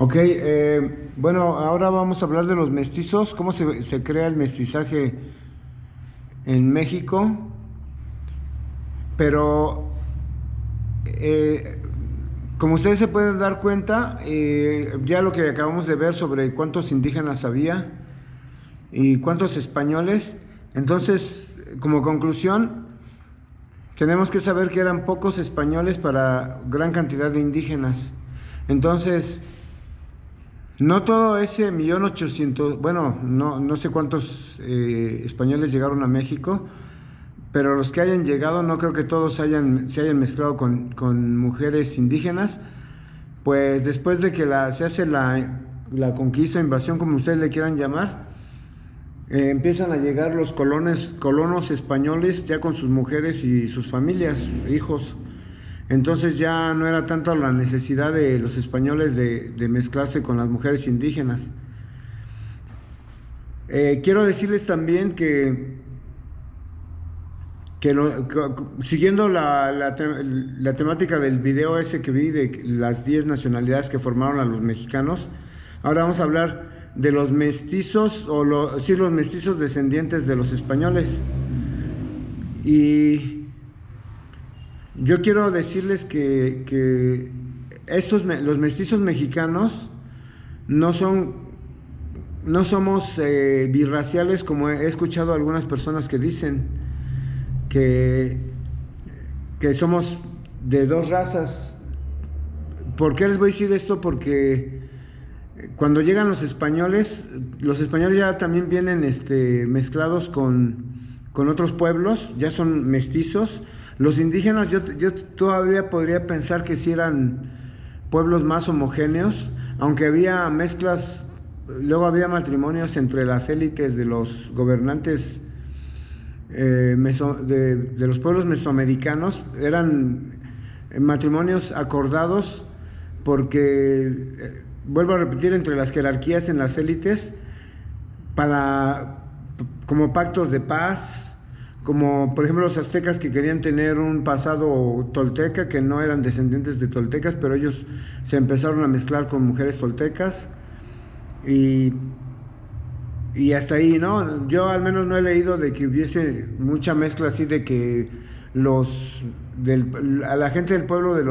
Ok, bueno, ahora vamos a hablar de los mestizos, cómo se crea el mestizaje en México, pero eh, como ustedes se pueden dar cuenta, ya lo que acabamos de ver sobre cuántos indígenas había y cuántos españoles, entonces, como conclusión, tenemos que saber que eran pocos españoles para gran cantidad de indígenas. Entonces, no todo ese 1.800.000, bueno, no sé cuántos españoles llegaron a México, pero los que hayan llegado no creo que todos se hayan mezclado con mujeres indígenas, pues después de que se hace la conquista, invasión, como ustedes le quieran llamar, empiezan a llegar los colonos españoles ya con sus mujeres y sus familias, hijos. Entonces ya no era tanto la necesidad de los españoles de mezclarse con las mujeres indígenas. Quiero decirles también siguiendo la temática del video ese que vi de las 10 nacionalidades que formaron a los mexicanos, ahora vamos a hablar de los mestizos, sí, los mestizos descendientes de los españoles. Y yo quiero decirles que los mestizos mexicanos no son, no somos birraciales, como he escuchado a algunas personas que dicen que, que somos de dos razas. ¿Por qué les voy a decir esto? Porque cuando llegan los españoles ya también vienen mezclados con otros pueblos, ya son mestizos. Los indígenas, yo todavía podría pensar que sí eran pueblos más homogéneos, aunque había mezclas, luego había matrimonios entre las élites de los gobernantes de los pueblos mesoamericanos, eran matrimonios acordados porque, vuelvo a repetir, entre las jerarquías en las élites, para, como pactos de paz, como por ejemplo los aztecas que querían tener un pasado tolteca, que no eran descendientes de toltecas, pero ellos se empezaron a mezclar con mujeres toltecas y, y hasta ahí, ¿no? Yo al menos no he leído de que hubiese mucha mezcla así de que a la gente del pueblo de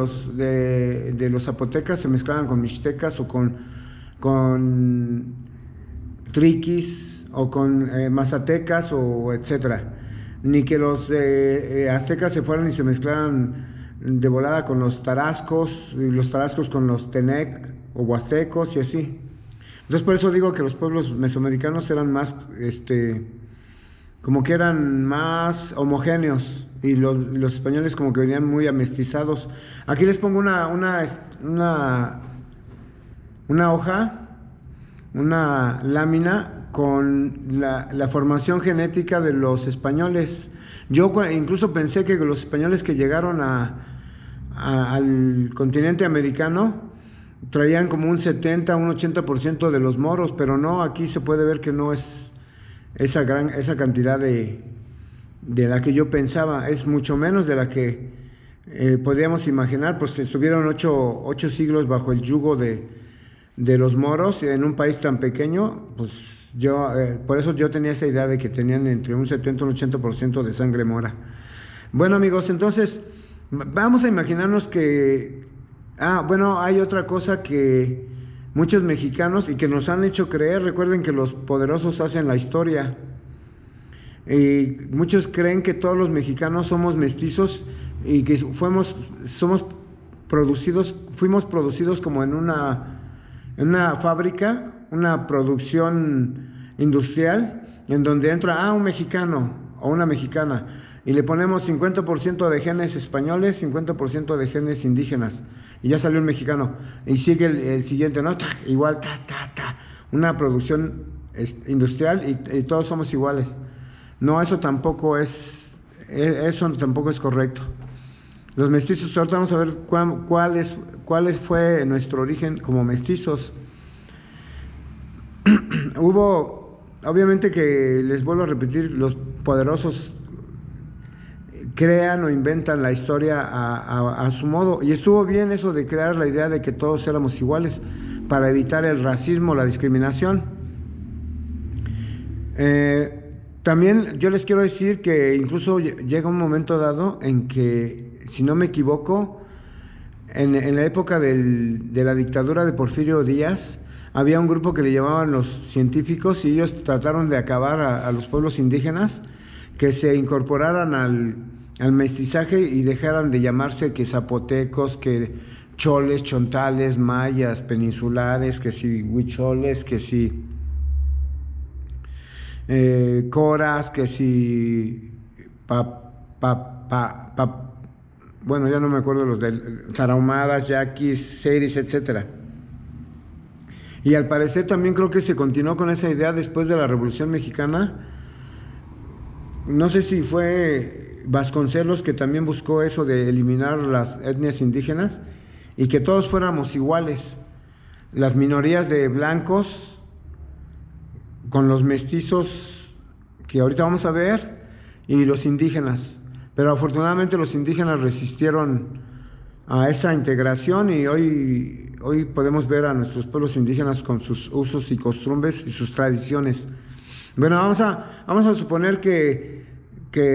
los zapotecas se mezclaban con mixtecas o con triquis o con mazatecas o etcétera, ni que los aztecas se fueran y se mezclaran de volada con los tarascos y los tarascos con los tenec o huastecos y así. Entonces por eso digo que los pueblos mesoamericanos eran más, como que eran más homogéneos y los españoles como que venían muy amestizados. Aquí les pongo una hoja, una lámina con la formación genética de los españoles. Yo incluso pensé que los españoles que llegaron al continente americano traían como un 70, un 80% de los moros, pero no, aquí se puede ver que no es esa cantidad de la que yo pensaba, es mucho menos de la que podríamos imaginar, pues estuvieron 8 siglos bajo el yugo de los moros en un país tan pequeño, pues por eso yo tenía esa idea de que tenían entre un 70 y un 80% de sangre mora. Bueno, amigos, entonces vamos a imaginarnos bueno, hay otra cosa que muchos mexicanos y que nos han hecho creer. Recuerden que los poderosos hacen la historia. Y muchos creen que todos los mexicanos somos mestizos y que fuimos producidos como en una fábrica, una producción industrial, en donde entra un mexicano o una mexicana y le ponemos 50% de genes españoles, 50% de genes indígenas y ya salió un mexicano y sigue el siguiente, ¿no? Igual, una producción industrial y todos somos iguales. No, eso tampoco es correcto. Los mestizos, ahorita vamos a ver cuál fue nuestro origen como mestizos. Obviamente que les vuelvo a repetir, los poderosos crean o inventan la historia a su modo, y estuvo bien eso de crear la idea de que todos éramos iguales, para evitar el racismo, la discriminación. También yo les quiero decir que incluso llega un momento dado en que, si no me equivoco, en la época de la dictadura de Porfirio Díaz, había un grupo que le llamaban los científicos y ellos trataron de acabar a los pueblos indígenas, que se incorporaran al mestizaje y dejaran de llamarse que zapotecos, que choles, chontales, mayas, peninsulares, que si huicholes, que si coras, que si bueno, ya no me acuerdo los de tarahumadas, yaquis, seris, etcétera. Y al parecer también creo que se continuó con esa idea después de la Revolución Mexicana. No sé si fue Vasconcelos que también buscó eso de eliminar las etnias indígenas y que todos fuéramos iguales. Las minorías de blancos con los mestizos que ahorita vamos a ver y los indígenas. Pero afortunadamente los indígenas resistieron a esa integración y hoy podemos ver a nuestros pueblos indígenas con sus usos y costumbres y sus tradiciones. Bueno, vamos a suponer que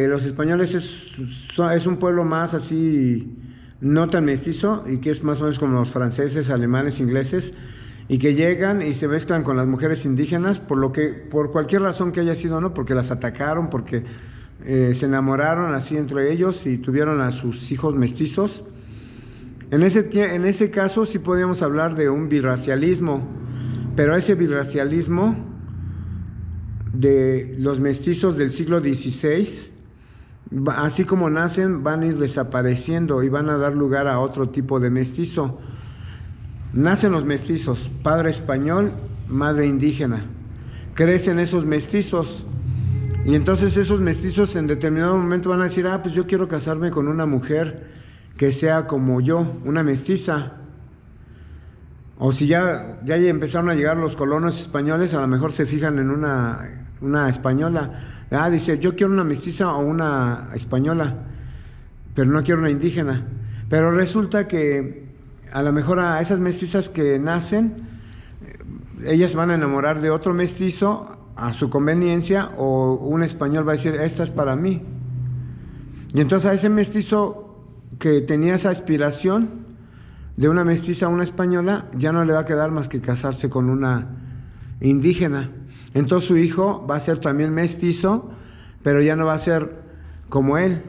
los españoles es un pueblo más así, no tan mestizo, y que es más o menos como los franceses, alemanes, ingleses, y que llegan y se mezclan con las mujeres indígenas por cualquier razón que haya sido, ¿no? Porque las atacaron, porque se enamoraron así entre ellos y tuvieron a sus hijos mestizos. En ese caso sí podríamos hablar de un birracialismo, pero ese birracialismo de los mestizos del siglo XVI, así como nacen, van a ir desapareciendo y van a dar lugar a otro tipo de mestizo. Nacen los mestizos, padre español, madre indígena. Crecen esos mestizos y entonces esos mestizos en determinado momento van a decir, pues yo quiero casarme con una mujer que sea como yo, una mestiza. O si ya empezaron a llegar los colonos españoles, a lo mejor se fijan en una española. Dice, yo quiero una mestiza o una española, pero no quiero una indígena. Pero resulta que a lo mejor a esas mestizas que nacen, ellas van a enamorar de otro mestizo a su conveniencia, o un español va a decir, esta es para mí. Y entonces a ese mestizo que tenía esa aspiración de una mestiza a una española, ya no le va a quedar más que casarse con una indígena. Entonces su hijo va a ser también mestizo, pero ya no va a ser como él,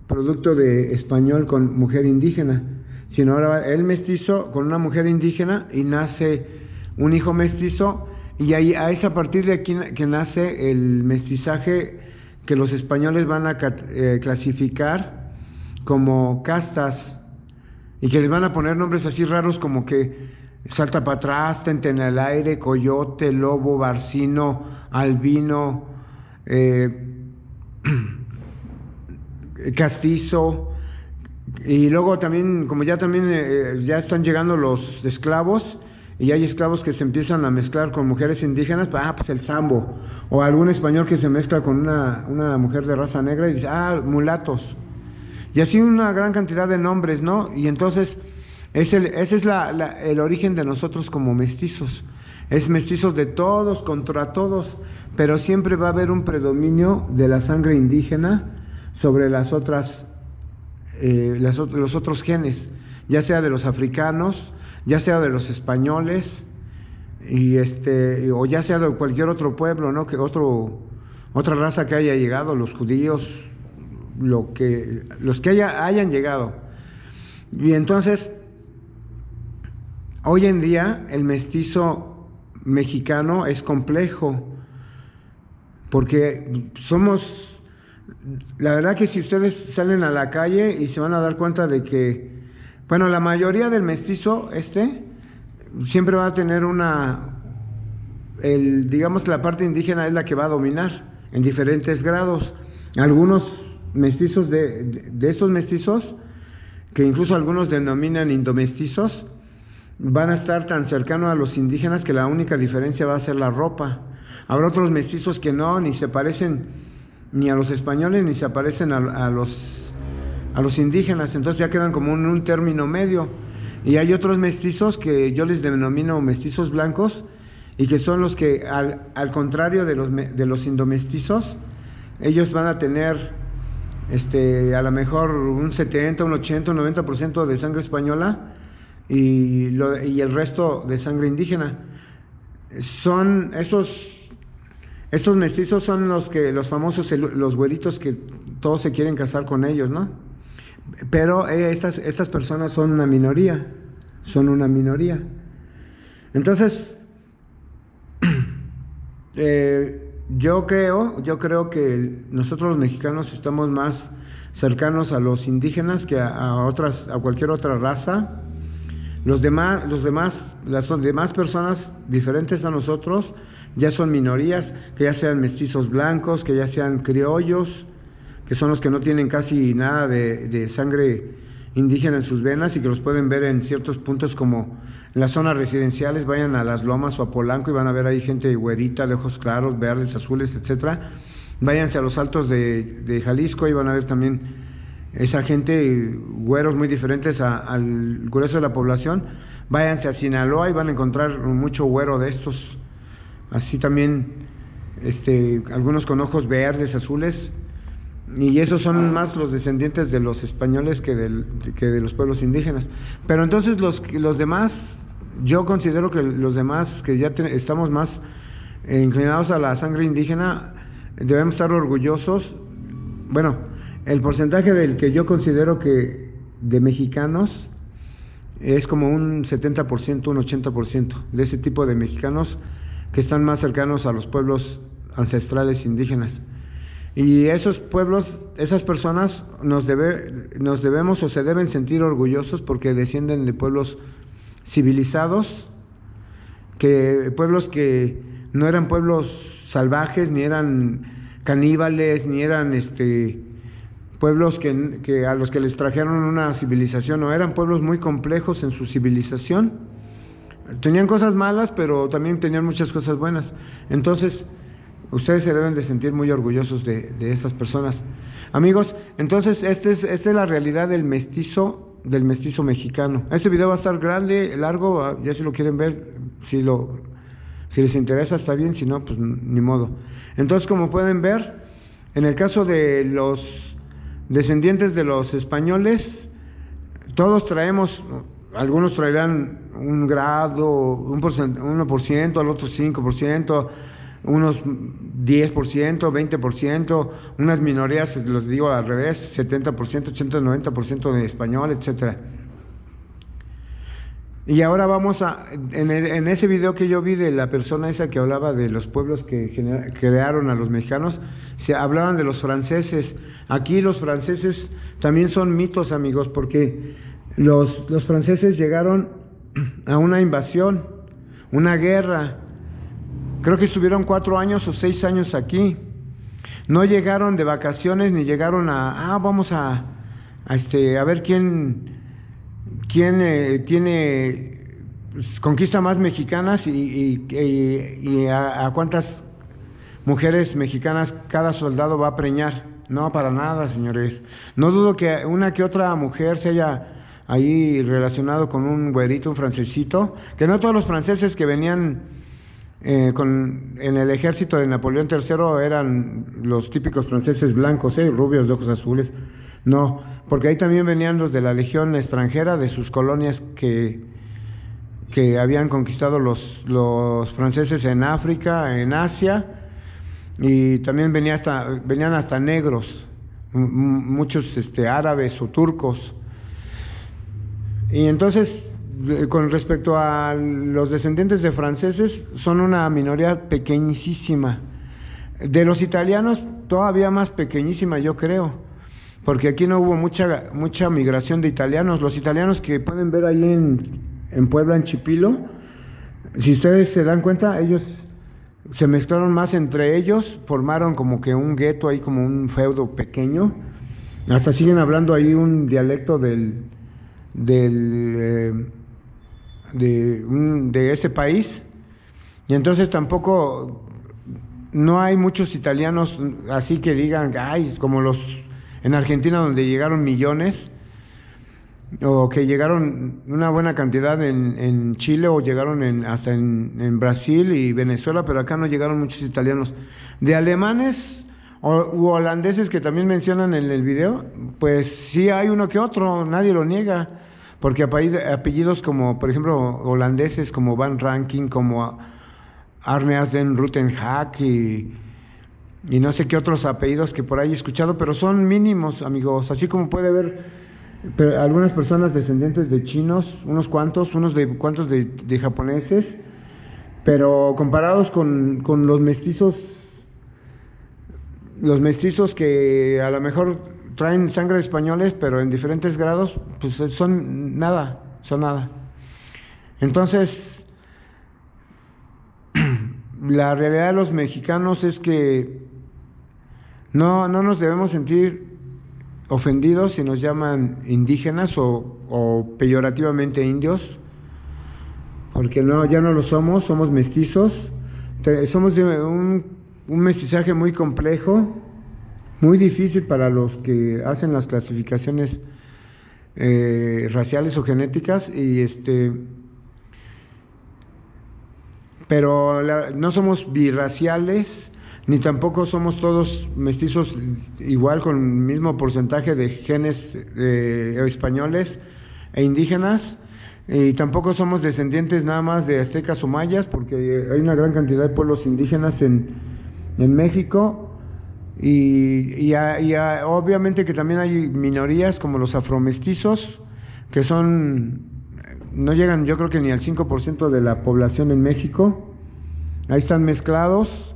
producto de español con mujer indígena, sino ahora va él mestizo con una mujer indígena y nace un hijo mestizo, y ahí es a partir de aquí que nace el mestizaje que los españoles van a clasificar como castas, y que les van a poner nombres así raros como que salta para atrás, tente en el aire, coyote, lobo, barcino, albino, castizo. Y luego también, como ya están llegando los esclavos, y hay esclavos que se empiezan a mezclar con mujeres indígenas, pues el sambo, o algún español que se mezcla con una mujer de raza negra y dice, mulatos. Y así una gran cantidad de nombres, ¿no? Y entonces ese es el origen de nosotros como mestizos. Es mestizos de todos contra todos, pero siempre va a haber un predominio de la sangre indígena sobre las otras, los otros genes, ya sea de los africanos, ya sea de los españoles, o ya sea de cualquier otro pueblo, ¿no? Otra raza que haya llegado, los judíos, los que hayan llegado. Y entonces, hoy en día el mestizo mexicano es complejo, porque la verdad que si ustedes salen a la calle y se van a dar cuenta de que, bueno, la mayoría del mestizo siempre va a tener digamos, la parte indígena es la que va a dominar en diferentes grados. Algunos mestizos de estos mestizos, que incluso algunos denominan indomestizos, van a estar tan cercanos a los indígenas que la única diferencia va a ser la ropa. Habrá otros mestizos que no, ni se parecen ni a los españoles, ni se parecen a los indígenas, entonces ya quedan como en un término medio. Y hay otros mestizos que yo les denomino mestizos blancos, y que son los que, al contrario de los indomestizos, ellos van a tener a lo mejor un 70, un 80, un 90% de sangre española y el resto de sangre indígena. Son estos mestizos son los famosos, los güeritos que todos se quieren casar con ellos, ¿no? Pero estas personas son una minoría, Entonces, yo creo que nosotros los mexicanos estamos más cercanos a los indígenas que a cualquier otra raza. Las demás personas diferentes a nosotros ya son minorías, que ya sean mestizos blancos, que ya sean criollos, que son los que no tienen casi nada de sangre indígena en sus venas y que los pueden ver en ciertos puntos como en las zonas residenciales. Vayan a Las Lomas o a Polanco y van a ver ahí gente güerita, de ojos claros, verdes, azules, etcétera. Váyanse a los altos de Jalisco y van a ver también esa gente, güeros muy diferentes al grueso de la población. Váyanse a Sinaloa y van a encontrar mucho güero de estos, así también algunos con ojos verdes, azules, y esos son más los descendientes de los españoles que de los pueblos indígenas. Pero entonces los demás, yo considero que los demás que ya estamos más inclinados a la sangre indígena, debemos estar orgullosos. Bueno, el porcentaje del que yo considero que de mexicanos es como un 70%, un 80% de ese tipo de mexicanos que están más cercanos a los pueblos ancestrales indígenas. Y esos pueblos, esas personas nos debemos o se deben sentir orgullosos porque descienden de pueblos civilizados, pueblos que no eran pueblos salvajes, ni eran caníbales, ni eran pueblos que a los que les trajeron una civilización, no, eran pueblos muy complejos en su civilización. Tenían cosas malas, pero también tenían muchas cosas buenas. Entonces, ustedes se deben de sentir muy orgullosos de estas personas. Amigos, entonces esta es la realidad del mestizo mexicano. Este video va a estar grande, largo, ya si lo quieren ver, si les interesa está bien, si no, pues ni modo. Entonces, como pueden ver, en el caso de los descendientes de los españoles, todos traemos, algunos traerán un grado, un 1%, al otro 5%, unos 10%, 20%, unas minorías, los digo al revés, 70%, 80%, 90% de español, etcétera. Y ahora vamos en ese video que yo vi de la persona esa que hablaba de los pueblos que crearon a los mexicanos, se hablaban de los franceses. Aquí los franceses también son mitos, amigos, porque los franceses llegaron a una invasión, una guerra. Creo que estuvieron 4 años o 6 años aquí. No llegaron de vacaciones ni llegaron vamos a ver quién tiene conquista más mexicanas y a cuántas mujeres mexicanas cada soldado va a preñar. No, para nada, señores. No dudo que una que otra mujer se haya ahí relacionado con un güerito, un francesito, que no todos los franceses que venían en el ejército de Napoleón III eran los típicos franceses blancos, rubios de ojos azules. No, porque ahí también venían los de la legión extranjera de sus colonias que habían conquistado los franceses en África, en Asia, y también venían hasta negros, muchos árabes o turcos. Y entonces, con respecto a los descendientes de franceses, son una minoría pequeñísima. De los italianos, todavía más pequeñísima, yo creo, porque aquí no hubo mucha migración de italianos. Los italianos que pueden ver ahí en Puebla, en Chipilo, si ustedes se dan cuenta, ellos se mezclaron más entre ellos, formaron como que un gueto ahí, como un feudo pequeño. Hasta siguen hablando ahí un dialecto de ese país, y entonces tampoco no hay muchos italianos así que digan, ay, como los en Argentina, donde llegaron millones. o que llegaron una buena cantidad en Chile o llegaron hasta en Brasil y Venezuela, pero acá no llegaron muchos italianos. De alemanes u holandeses que también mencionan en el video, pues sí hay uno que otro, nadie lo niega, porque apellidos como, por ejemplo, holandeses como Van Ranking, como Arne Asden Rutenhack y no sé qué otros apellidos que por ahí he escuchado, pero son mínimos, amigos, así como puede haber algunas personas descendientes de chinos, unos cuantos, cuantos de japoneses, pero comparados con los mestizos que a lo mejor traen sangre de españoles, pero en diferentes grados, pues son nada. Entonces, la realidad de los mexicanos es que no nos debemos sentir ofendidos si nos llaman indígenas o peyorativamente indios, porque no, ya no lo somos, somos mestizos. Somos de un mestizaje muy complejo, muy difícil para los que hacen las clasificaciones raciales o genéticas, pero no somos birraciales, ni tampoco somos todos mestizos igual con el mismo porcentaje de genes españoles e indígenas, y tampoco somos descendientes nada más de aztecas o mayas, porque hay una gran cantidad de pueblos indígenas en México, obviamente que también hay minorías como los afromestizos, que no llegan yo creo que ni al 5% de la población en México, ahí están mezclados,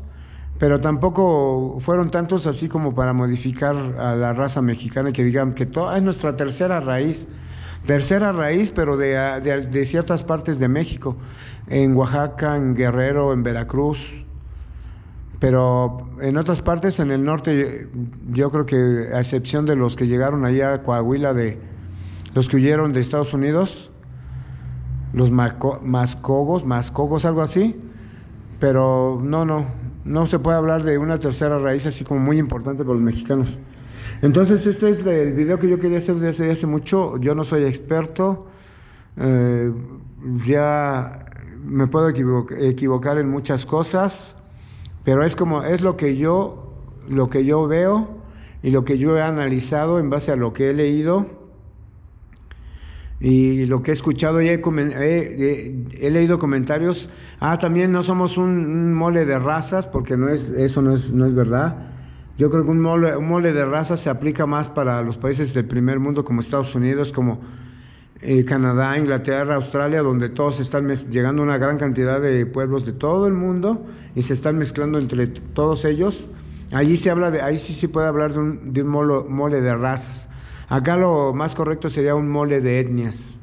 pero tampoco fueron tantos así como para modificar a la raza mexicana, que digan que es nuestra tercera raíz, pero de ciertas partes de México, en Oaxaca, en Guerrero, en Veracruz, pero en otras partes, en el norte, yo creo que a excepción de los que llegaron allá a Coahuila, de los que huyeron de Estados Unidos, los mascogos, algo así, pero no se puede hablar de una tercera raíz así como muy importante para los mexicanos. Entonces, este es el video que yo quería hacer desde hace mucho. Yo no soy experto, ya me puedo equivocar en muchas cosas, pero es lo que yo veo y lo que yo he analizado en base a lo que he leído y lo que he escuchado. He leído comentarios. También no somos un mole de razas, porque eso no es verdad. Yo creo que un mole de razas se aplica más para los países del primer mundo, como Estados Unidos, como Canadá, Inglaterra, Australia, donde todos están llegando una gran cantidad de pueblos de todo el mundo y se están mezclando entre todos ellos. Ahí sí se puede hablar de un mole de razas. Acá lo más correcto sería un mole de etnias.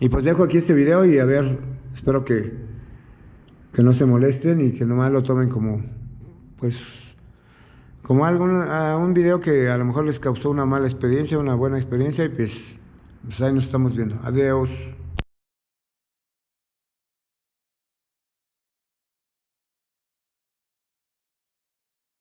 Y pues dejo aquí este video y a ver, espero que no se molesten y que nomás lo tomen como un video que a lo mejor les causó una mala experiencia, una buena experiencia, y pues ahí nos estamos viendo. Adiós.